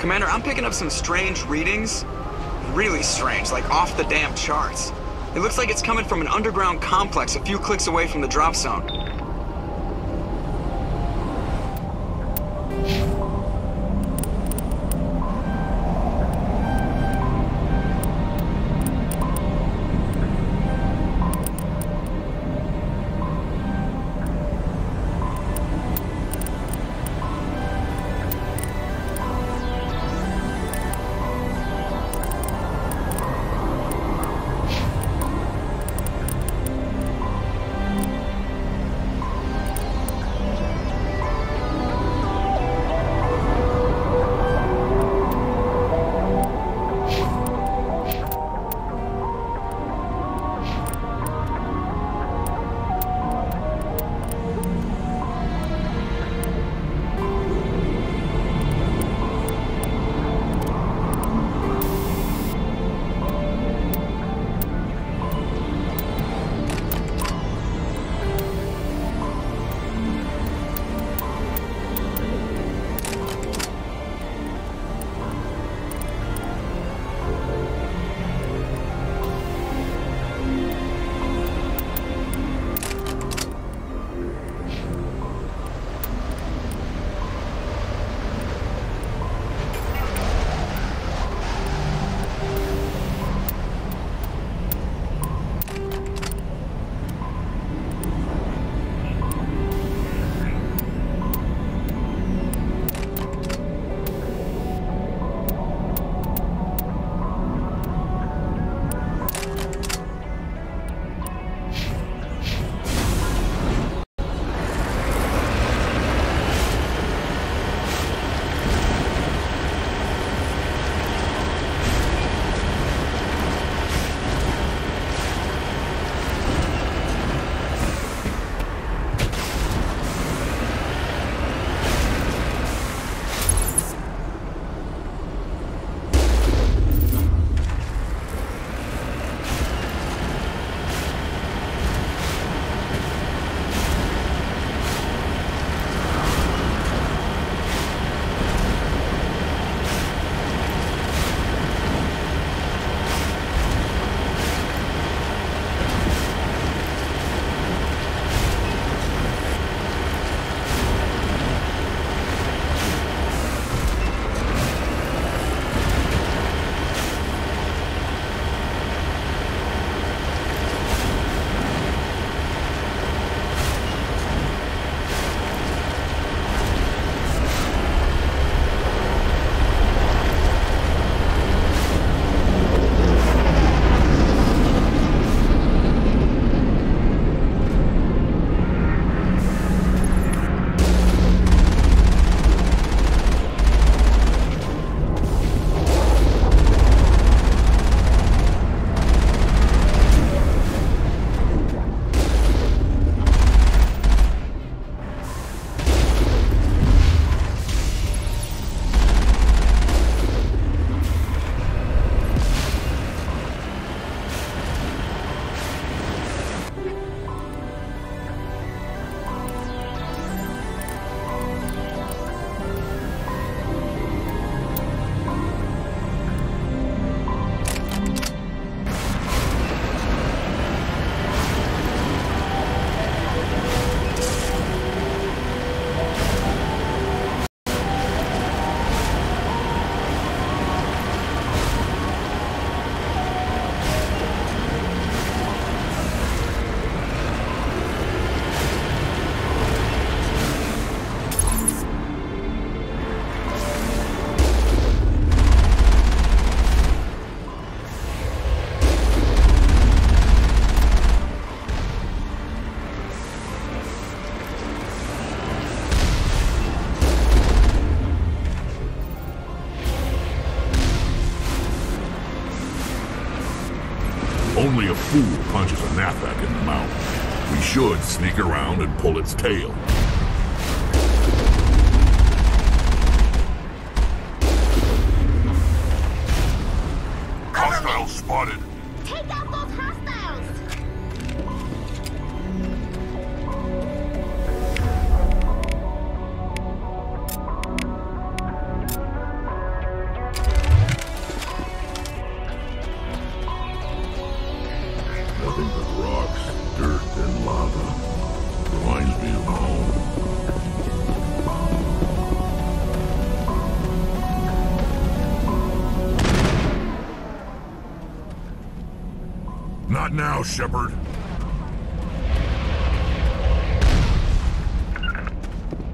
Commander, I'm picking up some strange readings. Really strange, like off the damn charts. It looks like it's coming from an underground complex a few clicks away from the drop zone. Only a fool punches a knapsack in the mouth. We should sneak around and pull its tail. Hostiles spotted. Take out those hostiles! Not now, Shepard.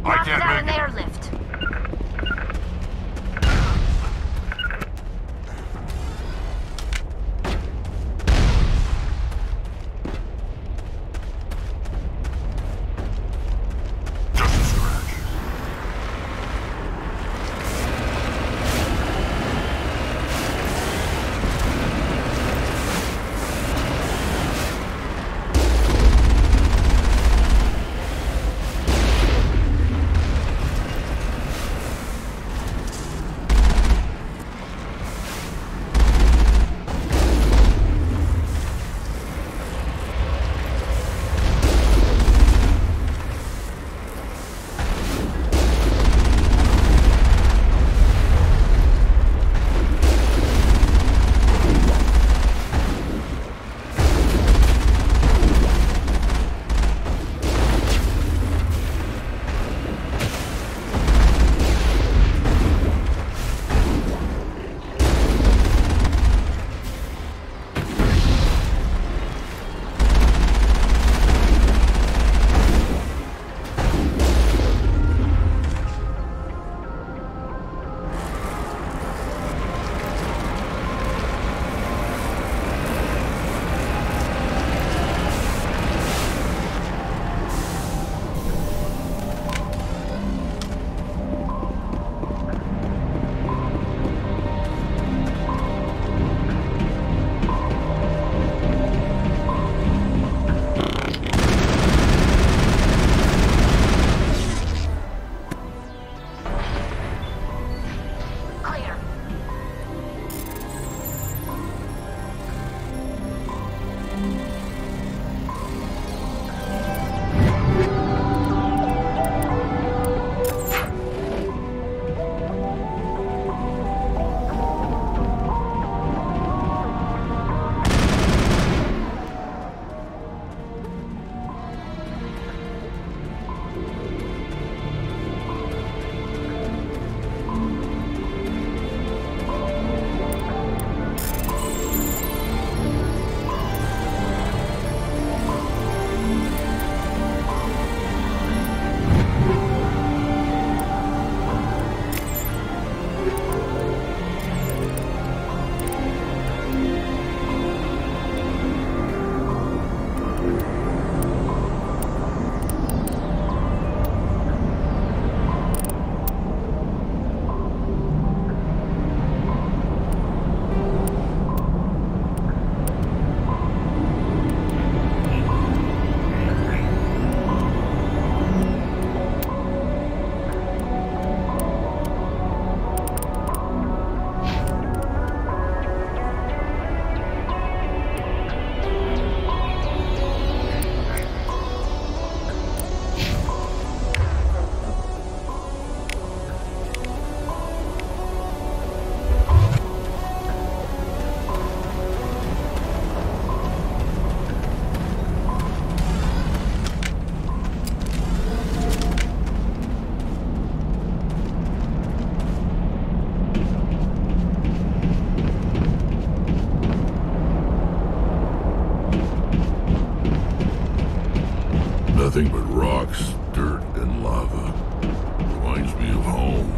I can't Got an make it. airlift. Just a scratch. Clear. Nothing but rocks, dirt, and lava. Reminds me of home.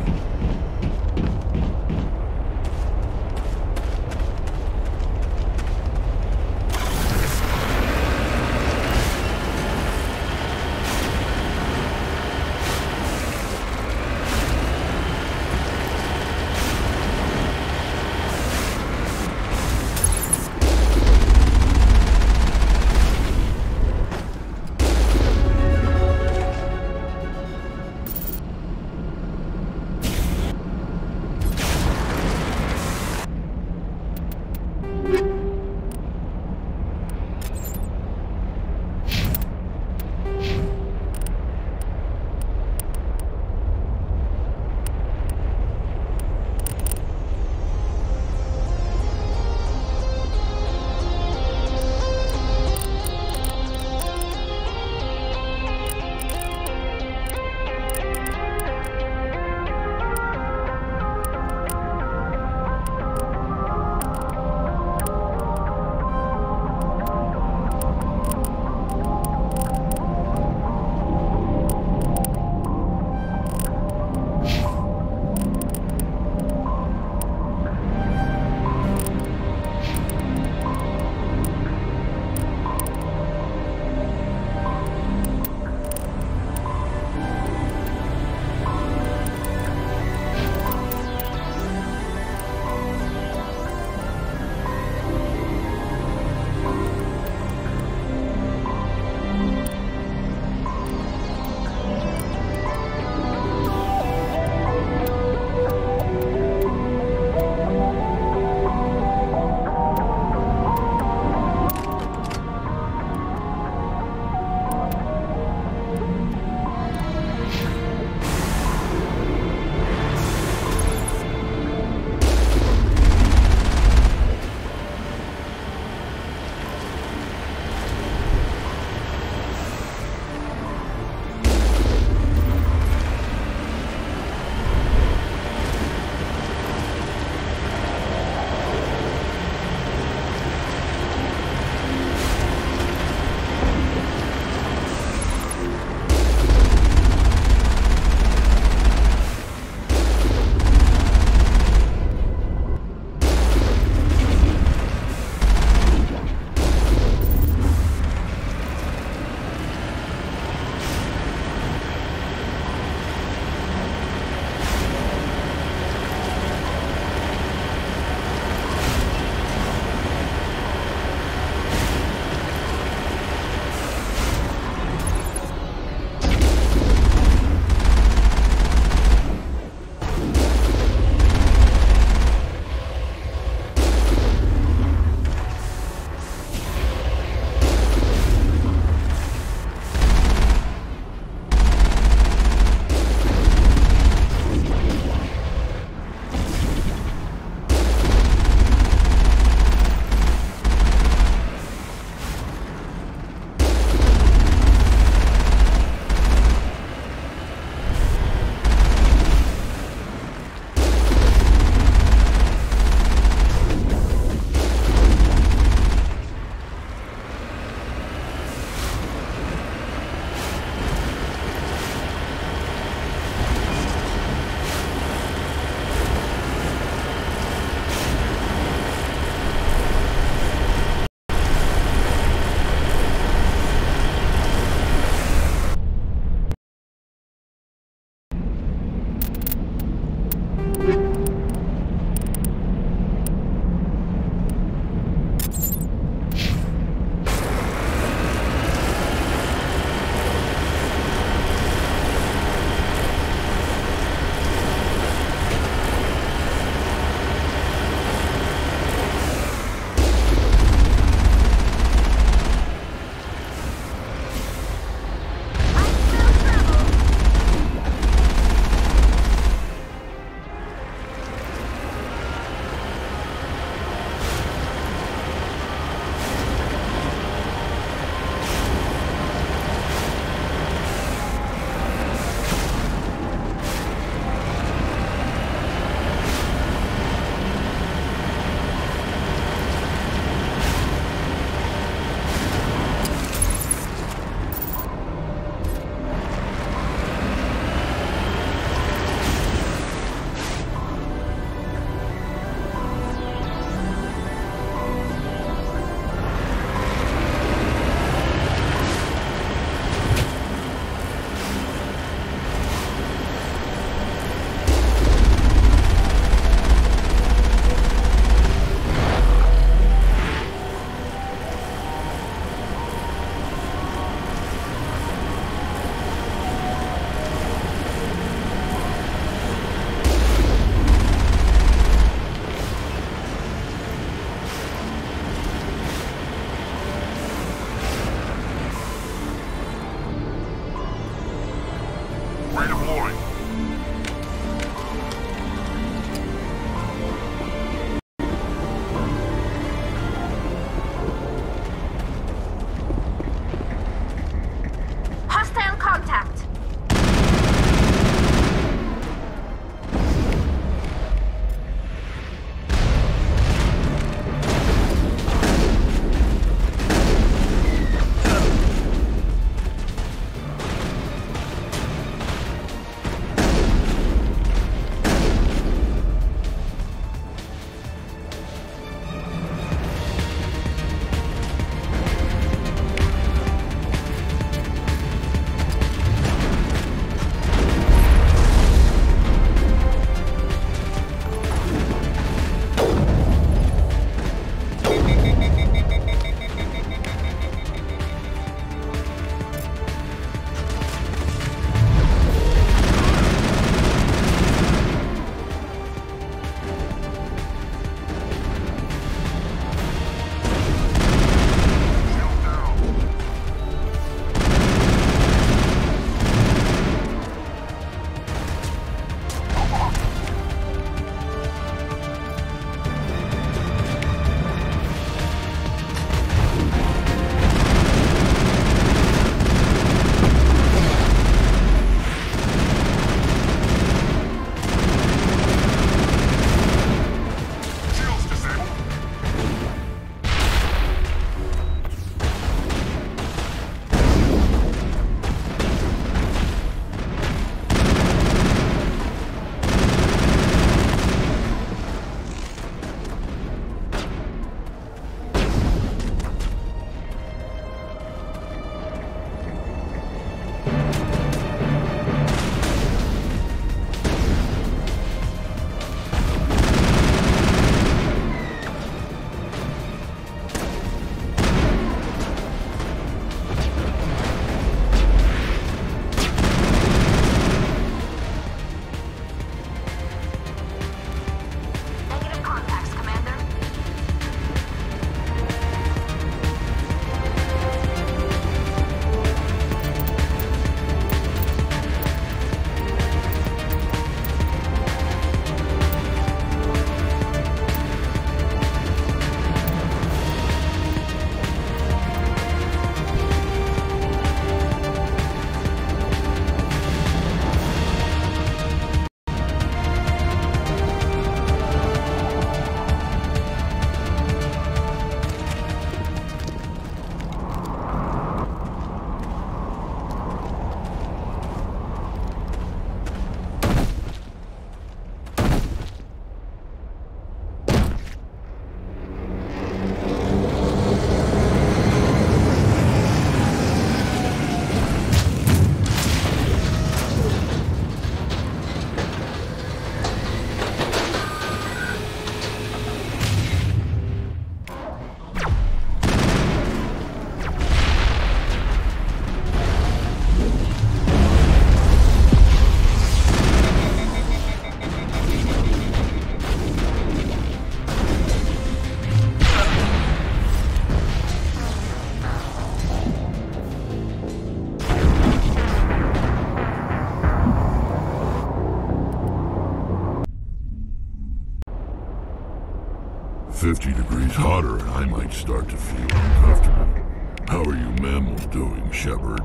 50 degrees hotter and I might start to feel uncomfortable. How are you mammals doing, Shepard?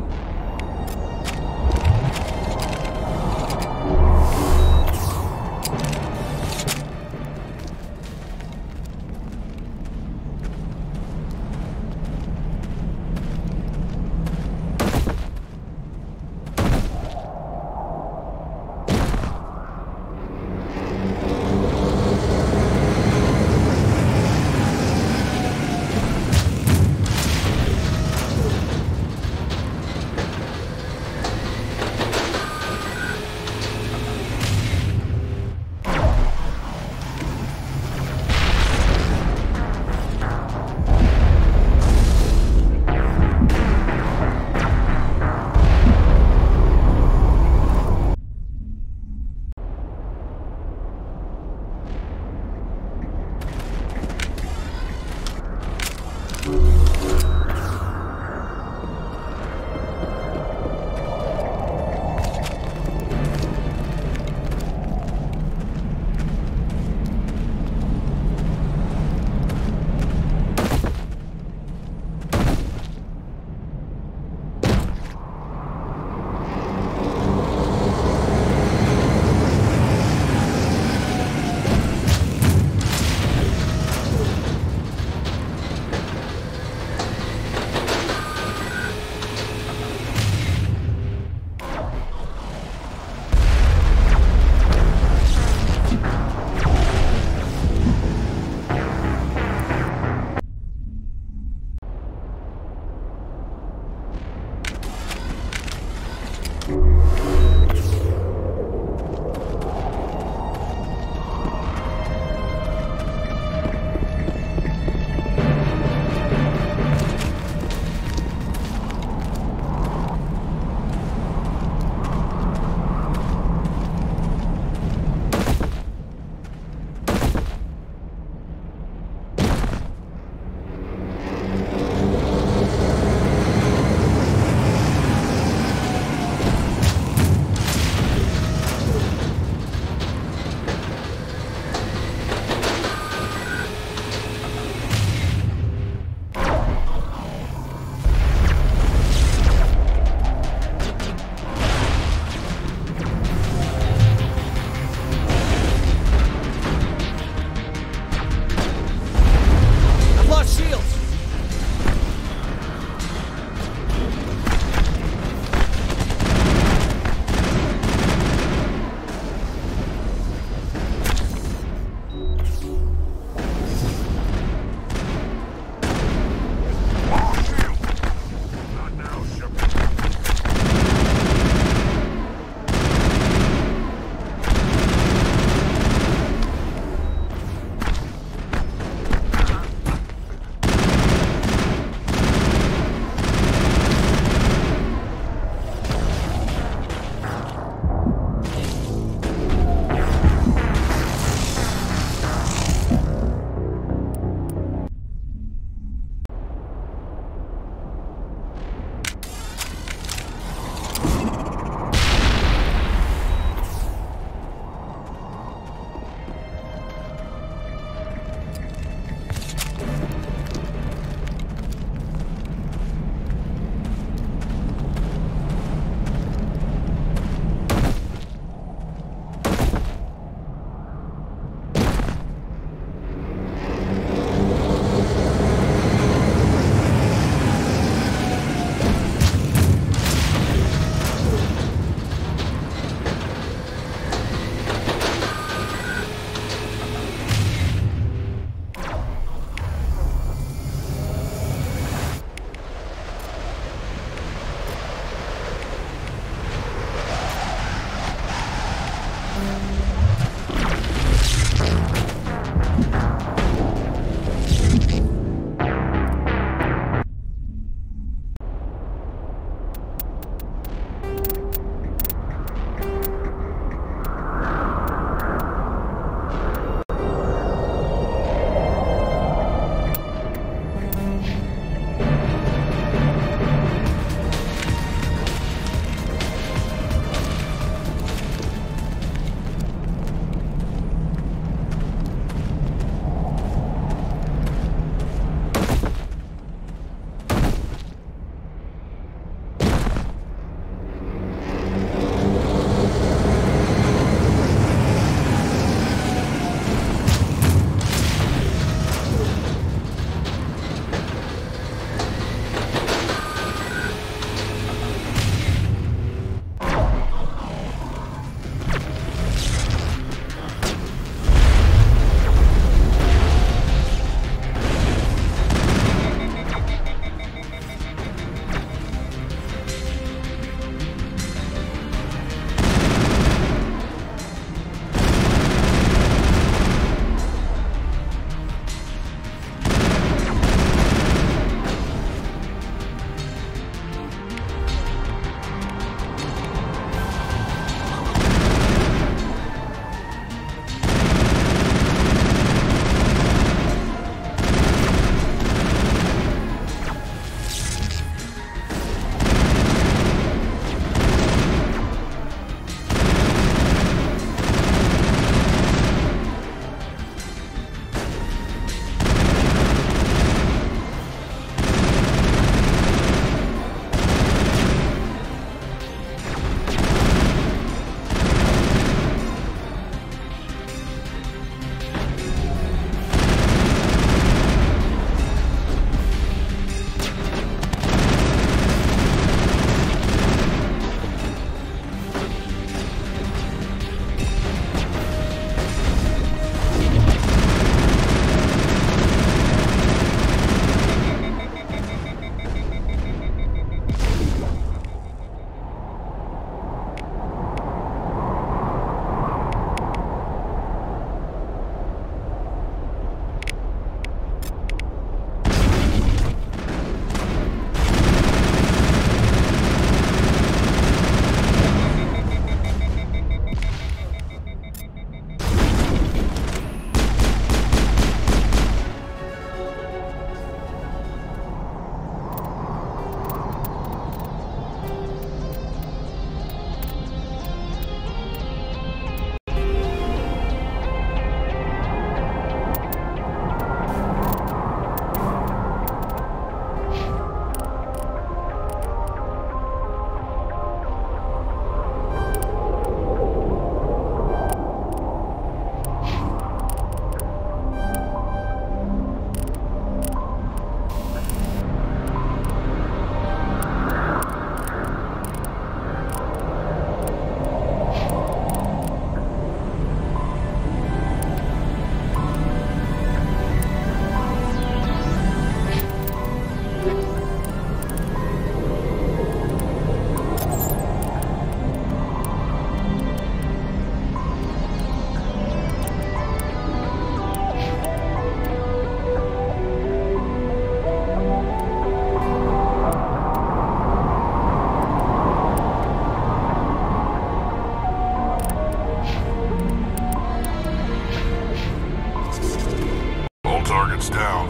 target's down.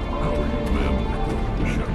How are you men, Shepard?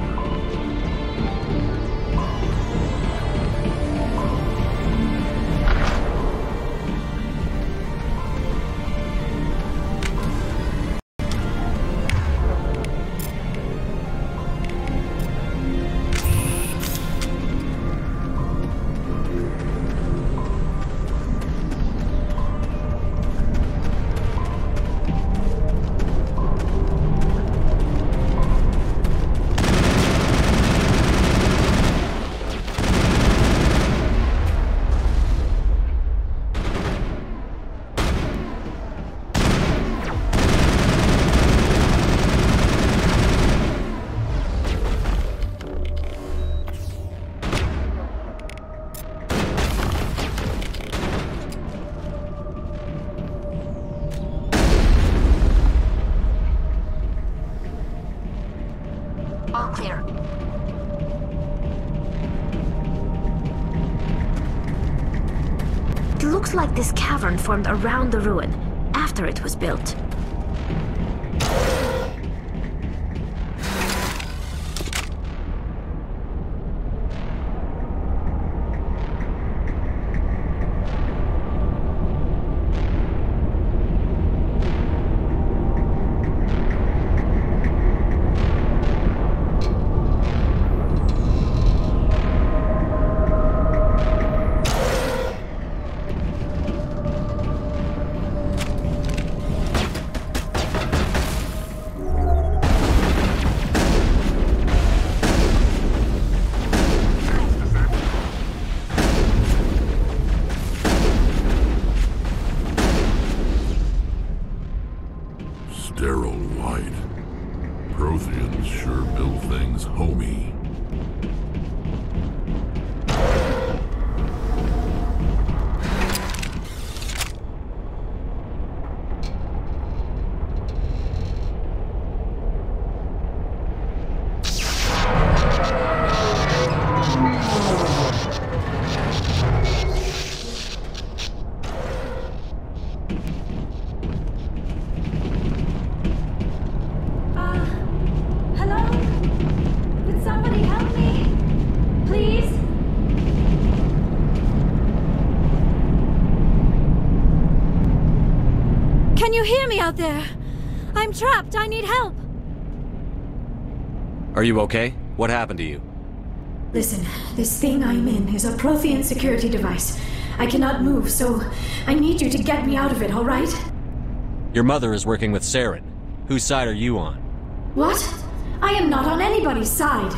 All clear. It looks like this cavern formed around the ruin, after it was built. Sterile white. Protheans sure build things homey. Hello? Could somebody help me? Please? Can you hear me out there? I'm trapped. I need help. Are you okay? What happened to you? Listen, this thing I'm in is a Prothean security device. I cannot move, so I need you to get me out of it, all right? Your mother is working with Saren. Whose side are you on? What? I am not on anybody's side.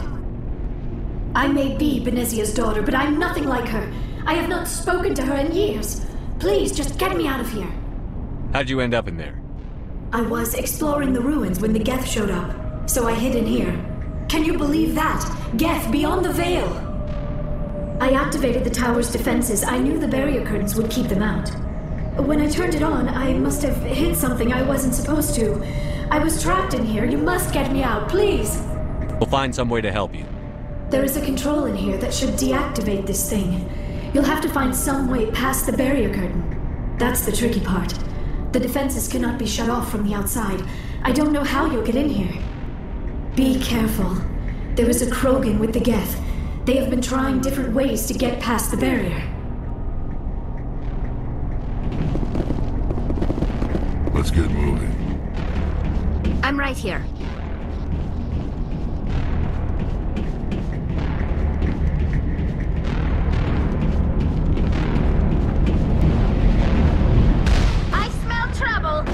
I may be Benezia's daughter, but I'm nothing like her. I have not spoken to her in years. Please, just get me out of here. How'd you end up in there? I was exploring the ruins when the Geth showed up, so I hid in here. Can you believe that? Geth beyond the veil! I activated the tower's defenses. I knew the barrier curtains would keep them out. When I turned it on, I must have hit something I wasn't supposed to. I was trapped in here. You must get me out, please! We'll find some way to help you. There is a control in here that should deactivate this thing. You'll have to find some way past the barrier curtain. That's the tricky part. The defenses cannot be shut off from the outside. I don't know how you'll get in here. Be careful. There is a Krogan with the Geth. They have been trying different ways to get past the barrier. Let's get moving. I'm right here. I smell trouble.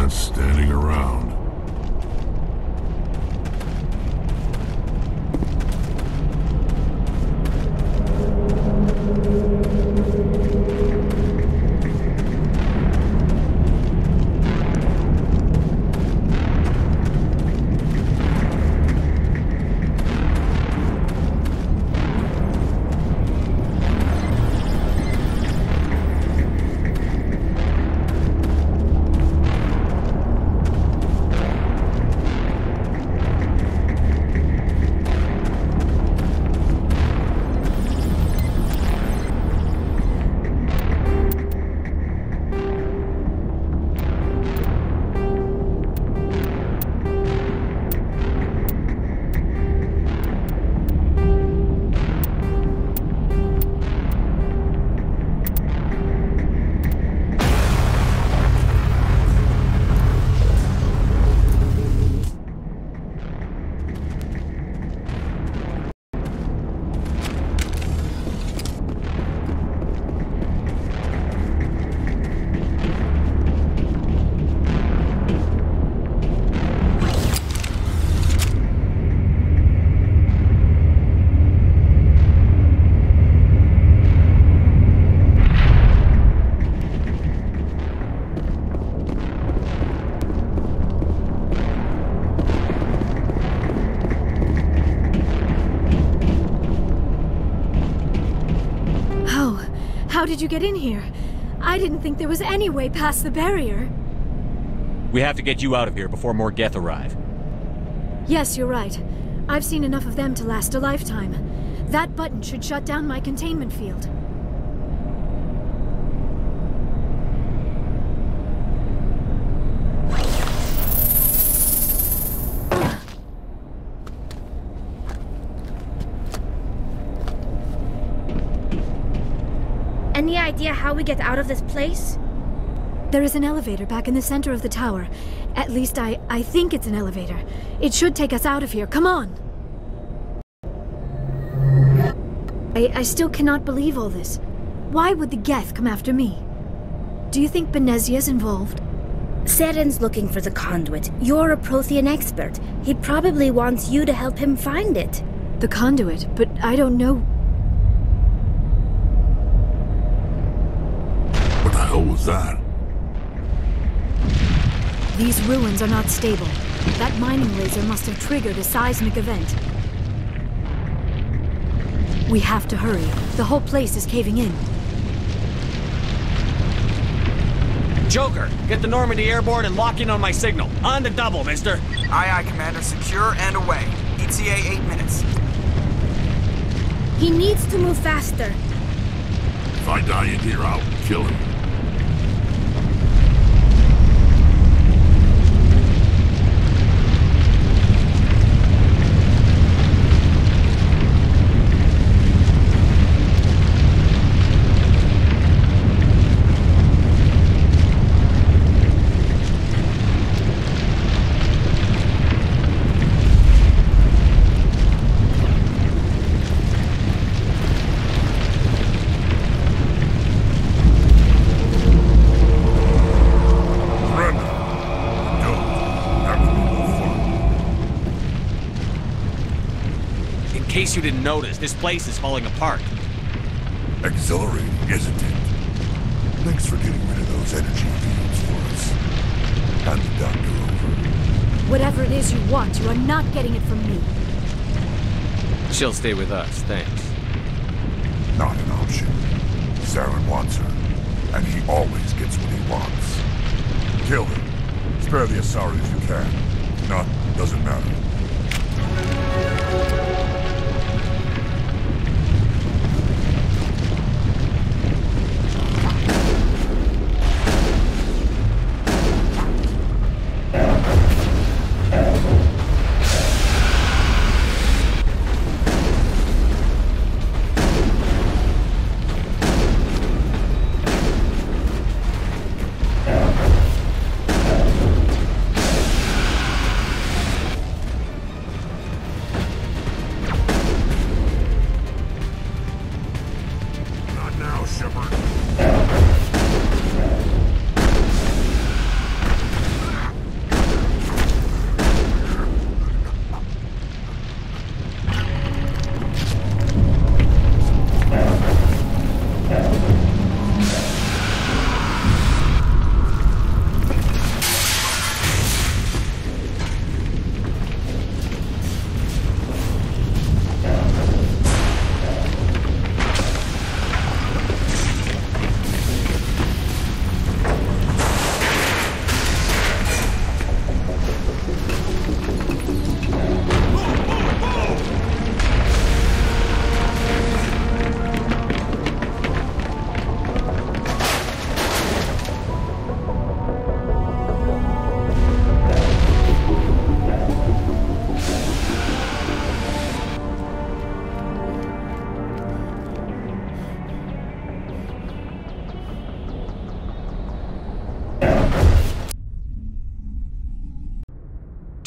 sense standing around. How did you get in here? I didn't think there was any way past the barrier. We have to get you out of here before more Geth arrive. Yes, you're right. I've seen enough of them to last a lifetime. That button should shut down my containment field. Any idea how we get out of this place? There is an elevator back in the center of the tower. At least I think it's an elevator. It should take us out of here. Come on! I still cannot believe all this. Why would the Geth come after me? Do you think Benezia's involved? Seren's looking for the conduit. You're a Prothean expert. He probably wants you to help him find it. The conduit? But I don't know... What the hell was that? These ruins are not stable. That mining laser must have triggered a seismic event. We have to hurry. The whole place is caving in. Joker, get the Normandy airborne and lock in on my signal. On the double, mister. Aye, aye, Commander. Secure and away. ETA 8 minutes. He needs to move faster. If I die in here, I'll kill him. In case you didn't notice, this place is falling apart. Exhilarating, isn't it? Thanks for getting rid of those energy fields for us. Hand the doctor over. Whatever it is you want, you are not getting it from me. She'll stay with us, thanks. Not an option. Saren wants her, and he always gets what he wants. Kill her. Spare the Asari if you can. If not, doesn't matter.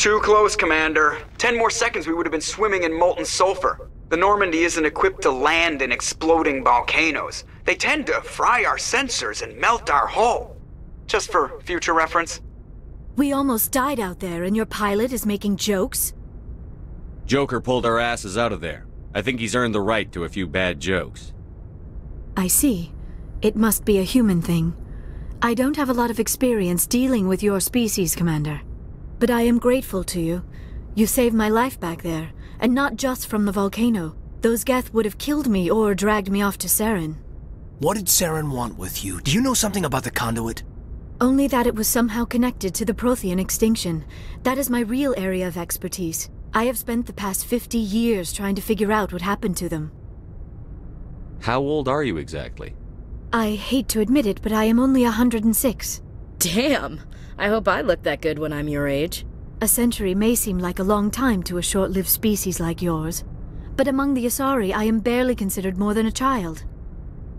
Too close, Commander. 10 more seconds we would have been swimming in molten sulfur. The Normandy isn't equipped to land in exploding volcanoes. They tend to fry our sensors and melt our hull. Just for future reference. We almost died out there, and your pilot is making jokes? Joker pulled our asses out of there. I think he's earned the right to a few bad jokes. I see. It must be a human thing. I don't have a lot of experience dealing with your species, Commander. But I am grateful to you. You saved my life back there, and not just from the volcano. Those Geth would have killed me or dragged me off to Saren. What did Saren want with you? Do you know something about the conduit? Only that it was somehow connected to the Prothean extinction. That is my real area of expertise. I have spent the past 50 years trying to figure out what happened to them. How old are you exactly? I hate to admit it, but I am only 106. Damn! I hope I look that good when I'm your age. A century may seem like a long time to a short-lived species like yours, but among the Asari I am barely considered more than a child.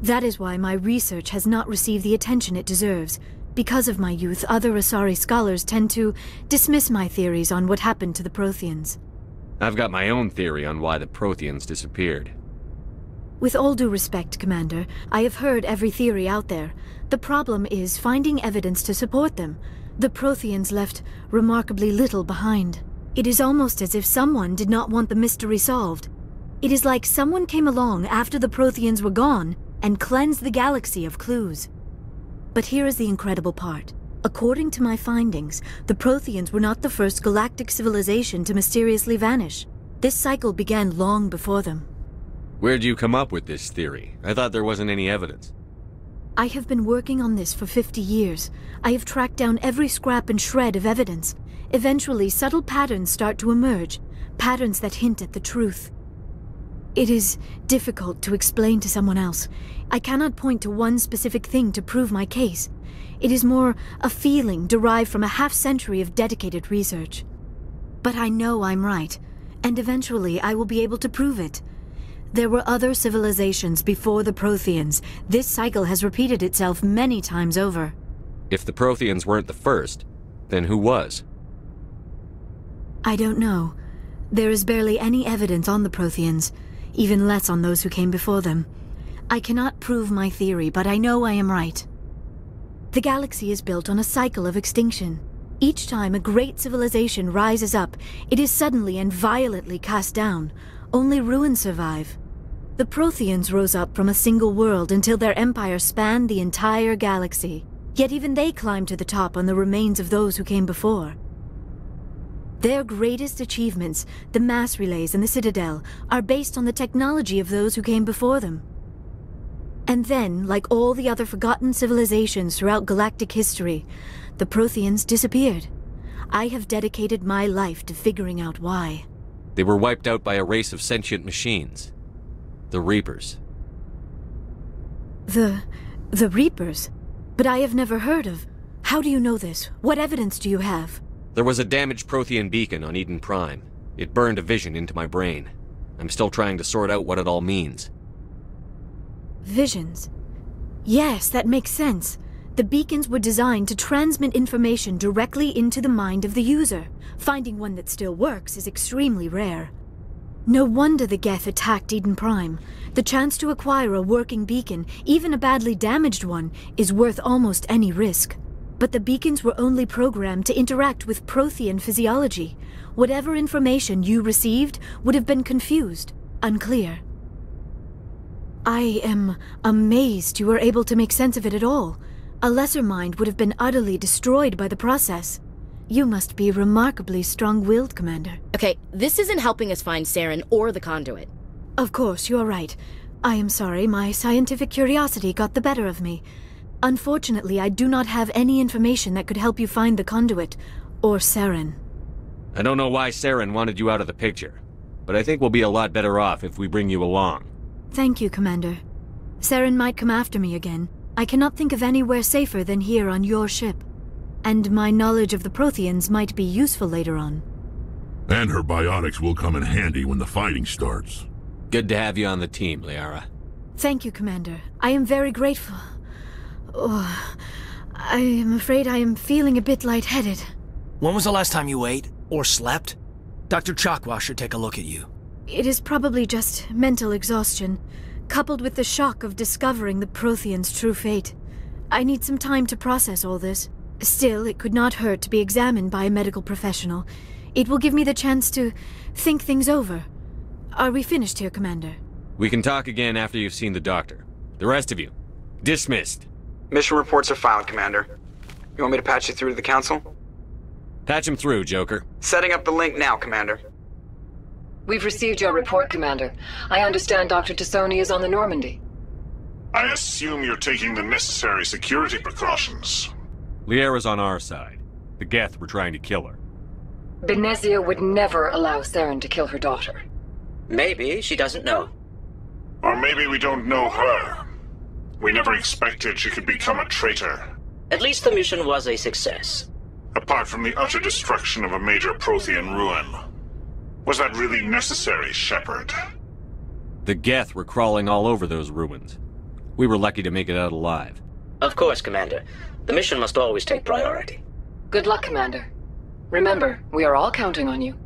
That is why my research has not received the attention it deserves. Because of my youth, other Asari scholars tend to dismiss my theories on what happened to the Protheans. I've got my own theory on why the Protheans disappeared. With all due respect, Commander, I have heard every theory out there. The problem is finding evidence to support them. The Protheans left remarkably little behind. It is almost as if someone did not want the mystery solved. It is like someone came along after the Protheans were gone and cleansed the galaxy of clues. But here is the incredible part. According to my findings, the Protheans were not the first galactic civilization to mysteriously vanish. This cycle began long before them. Where'd you come up with this theory? I thought there wasn't any evidence. I have been working on this for 50 years. I have tracked down every scrap and shred of evidence. Eventually, subtle patterns start to emerge, patterns that hint at the truth. It is difficult to explain to someone else. I cannot point to one specific thing to prove my case. It is more a feeling derived from a half-century of dedicated research. But I know I'm right, and eventually I will be able to prove it. There were other civilizations before the Protheans. This cycle has repeated itself many times over. If the Protheans weren't the first, then who was? I don't know. There is barely any evidence on the Protheans, even less on those who came before them. I cannot prove my theory, but I know I am right. The galaxy is built on a cycle of extinction. Each time a great civilization rises up, it is suddenly and violently cast down. Only ruins survive. The Protheans rose up from a single world until their empire spanned the entire galaxy. Yet even they climbed to the top on the remains of those who came before. Their greatest achievements, the mass relays and the Citadel, are based on the technology of those who came before them. And then, like all the other forgotten civilizations throughout galactic history, the Protheans disappeared. I have dedicated my life to figuring out why. They were wiped out by a race of sentient machines. The Reapers. The Reapers? But I have never heard of. How do you know this? What evidence do you have? There was a damaged Prothean beacon on Eden Prime. It burned a vision into my brain. I'm still trying to sort out what it all means. Visions? Yes, that makes sense. The beacons were designed to transmit information directly into the mind of the user. Finding one that still works is extremely rare. No wonder the Geth attacked Eden Prime. The chance to acquire a working beacon, even a badly damaged one, is worth almost any risk. But the beacons were only programmed to interact with Prothean physiology. Whatever information you received would have been confused, unclear. I am amazed you were able to make sense of it at all. A lesser mind would have been utterly destroyed by the process. You must be remarkably strong-willed, Commander. Okay, this isn't helping us find Saren or the conduit. Of course, you are right. I am sorry, my scientific curiosity got the better of me. Unfortunately, I do not have any information that could help you find the conduit, or Saren. I don't know why Saren wanted you out of the picture, but I think we'll be a lot better off if we bring you along. Thank you, Commander. Saren might come after me again. I cannot think of anywhere safer than here on your ship. And my knowledge of the Protheans might be useful later on. And her biotics will come in handy when the fighting starts. Good to have you on the team, Liara. Thank you, Commander. I am very grateful. Oh, I am afraid I am feeling a bit lightheaded. When was the last time you ate? Or slept? Dr. Chakwa should take a look at you. It is probably just mental exhaustion, coupled with the shock of discovering the Prothean's true fate. I need some time to process all this. Still, it could not hurt to be examined by a medical professional. It will give me the chance to think things over. Are we finished here, Commander? We can talk again after you've seen the doctor. The rest of you, dismissed. Mission reports are filed, Commander. You want me to patch you through to the Council? Patch him through, Joker. Setting up the link now, Commander. We've received your report, Commander. I understand Dr. Tassoni is on the Normandy. I assume you're taking the necessary security precautions. Liara's on our side. The Geth were trying to kill her. Benezia would never allow Saren to kill her daughter. Maybe she doesn't know. Or maybe we don't know her. We never expected she could become a traitor. At least the mission was a success. Apart from the utter destruction of a major Prothean ruin. Was that really necessary, Shepard? The Geth were crawling all over those ruins. We were lucky to make it out alive. Of course, Commander. The mission must always take priority. Good luck, Commander. Remember, we are all counting on you.